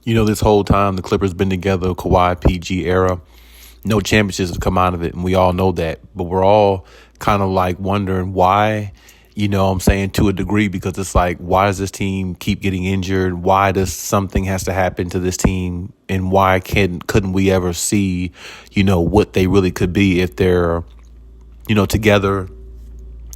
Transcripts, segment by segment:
This whole time the Clippers been together, Kawhi PG era, no championships have come out of it, and we all know that. But we're all kind of like wondering why, I'm saying, to a degree, because it's like, why does this team keep getting injured? Why does something has to happen to this team? And why couldn't we ever see, what they really could be if they're, together,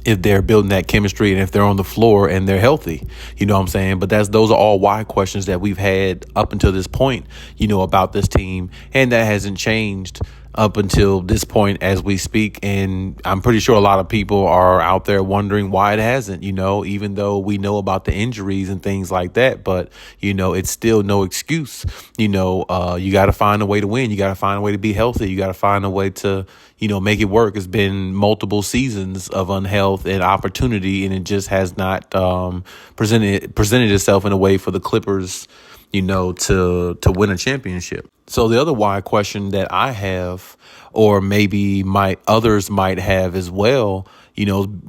if they're building that chemistry and if they're on the floor and they're healthy, you know what I'm saying? But those are all why questions that we've had up until this point, about this team. And that hasn't changed up until this point as we speak. And I'm pretty sure a lot of people are out there wondering why it hasn't, even though we know about the injuries and things like that. But, it's still no excuse. You got to find a way to win. You got to find a way to be healthy. You got to find a way to, make it work. It's been multiple seasons of unhealth and opportunity, and it just has not presented itself in a way for the Clippers, to win a championship. So the other why question that I have, or maybe others might have as well,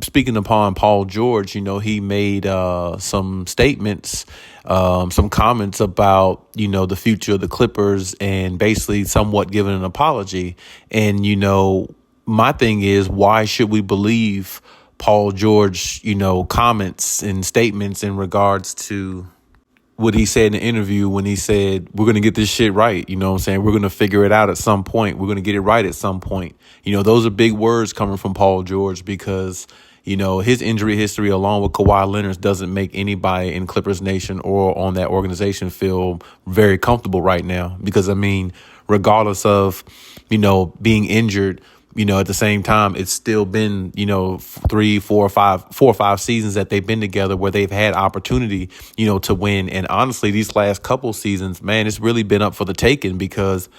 speaking upon Paul George, he made some statements, some comments about, the future of the Clippers, and basically somewhat giving an apology. And, my thing is, why should we believe Paul George, comments and statements in regards to what he said in the interview when he said, we're going to get this shit right. You know what I'm saying? We're going to figure it out at some point. We're going to get it right at some point. Those are big words coming from Paul George, because, his injury history along with Kawhi Leonard's doesn't make anybody in Clippers Nation or on that organization feel very comfortable right now. Because, regardless of, being injured, at the same time, it's still been, 3, 4, 5 seasons that they've been together where they've had opportunity, to win. And honestly, these last couple seasons, man, it's really been up for the taking, because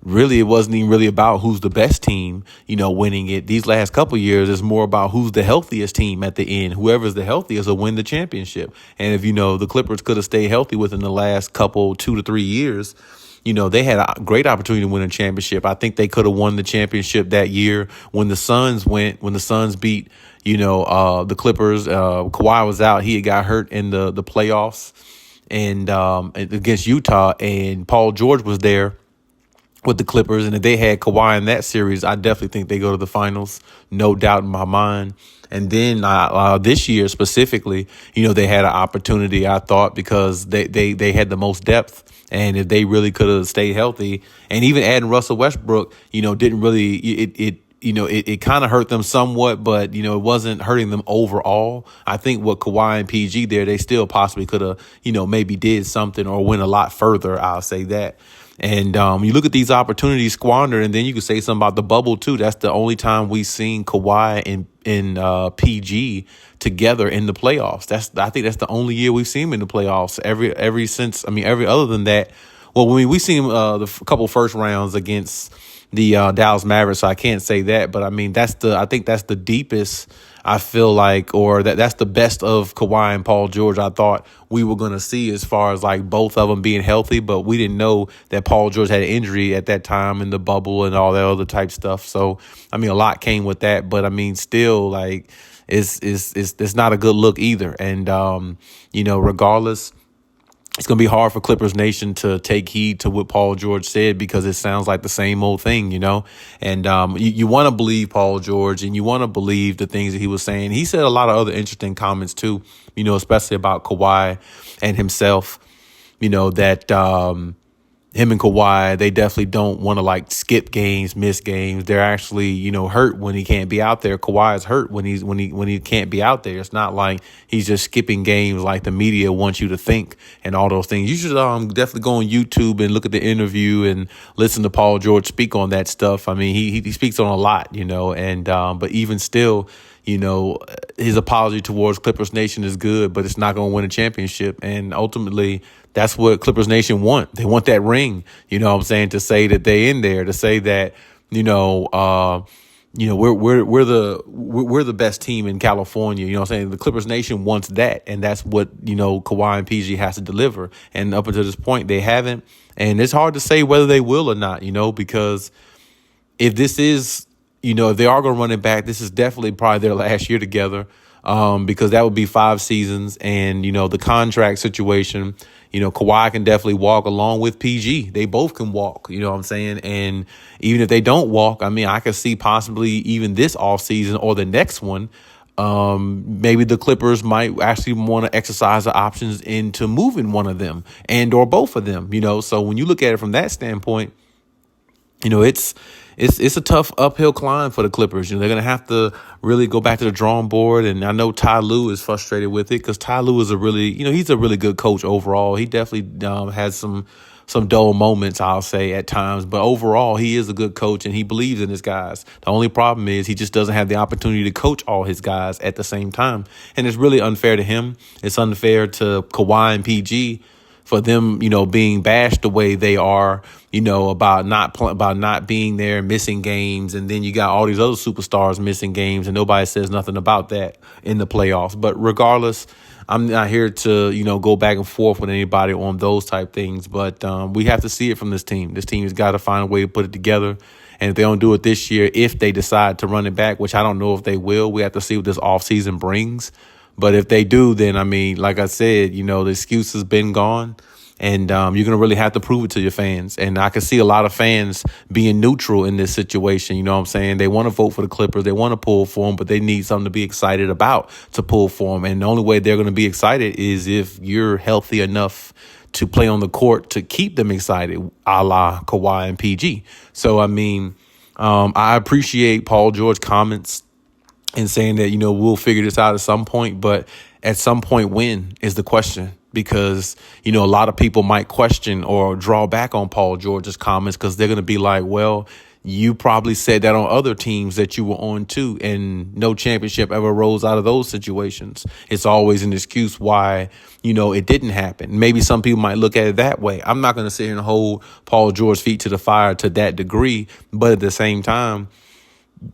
really it wasn't even really about who's the best team, winning it. These last couple years is more about who's the healthiest team at the end. Whoever's the healthiest will win the championship. And if, the Clippers could have stayed healthy within the last couple 2 to 3 years, they had a great opportunity to win a championship. I think they could have won the championship that year when the Suns beat, the Clippers. Kawhi was out. He had got hurt in the playoffs and against Utah, and Paul George was there with the Clippers. And if they had Kawhi in that series, I definitely think they go to the finals. No doubt in my mind. And then this year specifically, they had an opportunity, I thought, because they had the most depth. And if they really could have stayed healthy, and even adding Russell Westbrook, didn't really, it kind of hurt them somewhat, but, it wasn't hurting them overall. I think with Kawhi and PG there, they still possibly could have, maybe did something or went a lot further. I'll say that. And you look at these opportunities squandered, and then you could say something about the bubble too. That's the only time we've seen Kawhi and PG together in the playoffs. I think that's the only year we've seen him in the playoffs. Every other than that, well, we seen him the couple first rounds against the Dallas Mavericks, so I can't say that. But I think that's the deepest, I feel like, or that's the best of Kawhi and Paul George I thought we were going to see, as far as like both of them being healthy. But we didn't know that Paul George had an injury at that time in the bubble and all that other type stuff. So, a lot came with that. But, still, like, it's not a good look either. And, regardless, it's going to be hard for Clippers Nation to take heed to what Paul George said, because it sounds like the same old thing, and you want to believe Paul George, and you want to believe the things that he was saying. He said a lot of other interesting comments too, especially about Kawhi and himself, that him and Kawhi, they definitely don't want to like skip games, miss games. They're actually, hurt when he can't be out there. Kawhi is hurt when he can't be out there. It's not like he's just skipping games like the media wants you to think and all those things. You should definitely go on YouTube and look at the interview and listen to Paul George speak on that stuff. He speaks on a lot, and but even still, his apology towards Clippers Nation is good, but it's not going to win a championship. And ultimately, that's what Clippers Nation want. They want that ring, to say that they in there, to say that, we're the best team in California. The Clippers Nation wants that. And that's what, Kawhi and PG has to deliver. And up until this point, they haven't. And it's hard to say whether they will or not, because if this is, if they are going to run it back, this is definitely probably their last year together, because that would be 5 seasons. And, the contract situation, Kawhi can definitely walk along with PG. They both can walk, you know what I'm saying? And even if they don't walk, I mean, I could see possibly even this offseason or the next one, maybe the Clippers might actually want to exercise the options into moving one of them and or both of them, So when you look at it from that standpoint, it's a tough uphill climb for the Clippers. They're going to have to really go back to the drawing board. And I know Ty Lue is frustrated with it because Ty Lue is he's a really good coach overall. He definitely has some dull moments, I'll say, at times. But overall, he is a good coach and he believes in his guys. The only problem is he just doesn't have the opportunity to coach all his guys at the same time. And it's really unfair to him. It's unfair to Kawhi and PG for them, being bashed the way they are, about not being there, missing games. And then you got all these other superstars missing games and nobody says nothing about that in the playoffs. But regardless, I'm not here to, go back and forth with anybody on those type things. But we have to see it from this team. This team has got to find a way to put it together. And if they don't do it this year, if they decide to run it back, which I don't know if they will, we have to see what this offseason brings. But if they do, then, I mean, like I said, the excuse has been gone. And you're going to really have to prove it to your fans. And I can see a lot of fans being neutral in this situation. You know what I'm saying? They want to vote for the Clippers. They want to pull for them, but they need something to be excited about to pull for them. And the only way they're going to be excited is if you're healthy enough to play on the court to keep them excited, a la Kawhi and PG. So, I mean, I appreciate Paul George's comments and saying that, we'll figure this out at some point. But at some point, when is the question? Because, a lot of people might question or draw back on Paul George's comments because they're going to be like, well, you probably said that on other teams that you were on too, and no championship ever rose out of those situations. It's always an excuse why, it didn't happen. Maybe some people might look at it that way. I'm not going to sit here and hold Paul George's feet to the fire to that degree, but at the same time,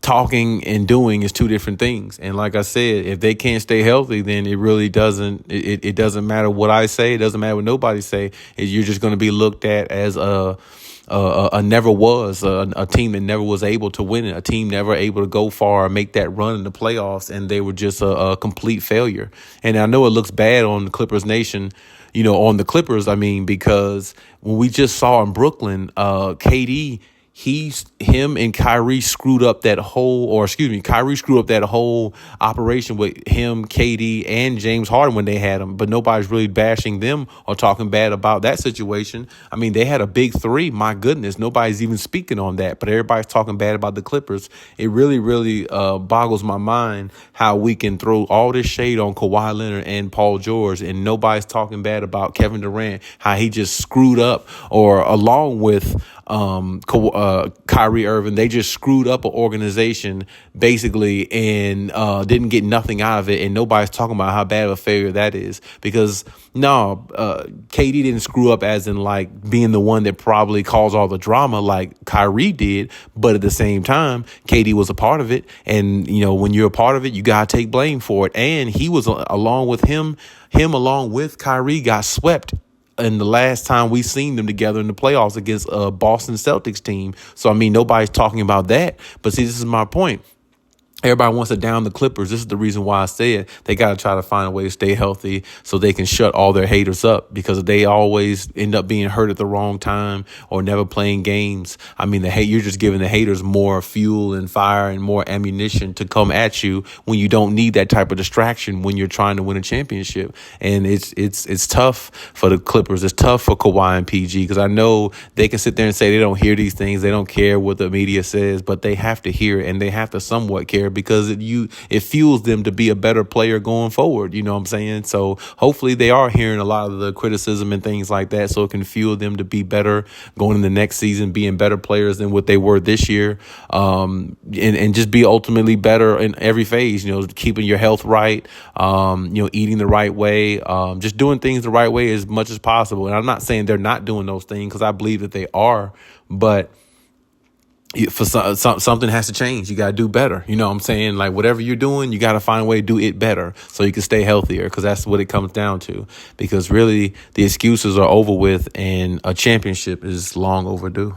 talking and doing is two different things. And like I said, if they can't stay healthy, then it really doesn't, it doesn't matter what I say. It doesn't matter what nobody say. You're just going to be looked at as a never was, a team that never was able to win it, a team never able to go far and make that run in the playoffs. And they were just a complete failure. And I know it looks bad on the Clippers Nation, on the Clippers. I mean, because when we just saw in Brooklyn, KD, him and Kyrie screwed up that whole, Kyrie screwed up that whole operation with him, KD, and James Harden when they had him. But nobody's really bashing them or talking bad about that situation. I mean, they had a big three. My goodness, nobody's even speaking on that. But everybody's talking bad about the Clippers. It really, really boggles my mind how we can throw all this shade on Kawhi Leonard and Paul George, and nobody's talking bad about Kevin Durant, how he just screwed up, or along with Kyrie Irving, they just screwed up an organization basically and didn't get nothing out of it. And nobody's talking about how bad of a failure that is, because KD didn't screw up as in like being the one that probably caused all the drama like Kyrie did. But at the same time, KD was a part of it. And, when you're a part of it, you got to take blame for it. And he was along with him along with Kyrie got swept in the last time we seen them together in the playoffs against a Boston Celtics team. So, I mean, nobody's talking about that. But see, this is my point. Everybody wants to down the Clippers. This is the reason why I say it. They got to try to find a way to stay healthy so they can shut all their haters up, because they always end up being hurt at the wrong time or never playing games. I mean, you're just giving the haters more fuel and fire and more ammunition to come at you when you don't need that type of distraction when you're trying to win a championship. And it's tough for the Clippers. It's tough for Kawhi and PG, because I know they can sit there and say they don't hear these things. They don't care what the media says, but they have to hear it and they have to somewhat care, because it fuels them to be a better player going forward. You know what I'm saying? So hopefully they are hearing a lot of the criticism and things like that, so it can fuel them to be better going in the next season, being better players than what they were this year, and just be ultimately better in every phase. Keeping your health right, eating the right way, just doing things the right way as much as possible. And I'm not saying they're not doing those things, because I believe that they are, but for something has to change. You got to do better. You know what I'm saying? Like, whatever you're doing, you got to find a way to do it better so you can stay healthier, because that's what it comes down to. Because really, the excuses are over with and a championship is long overdue.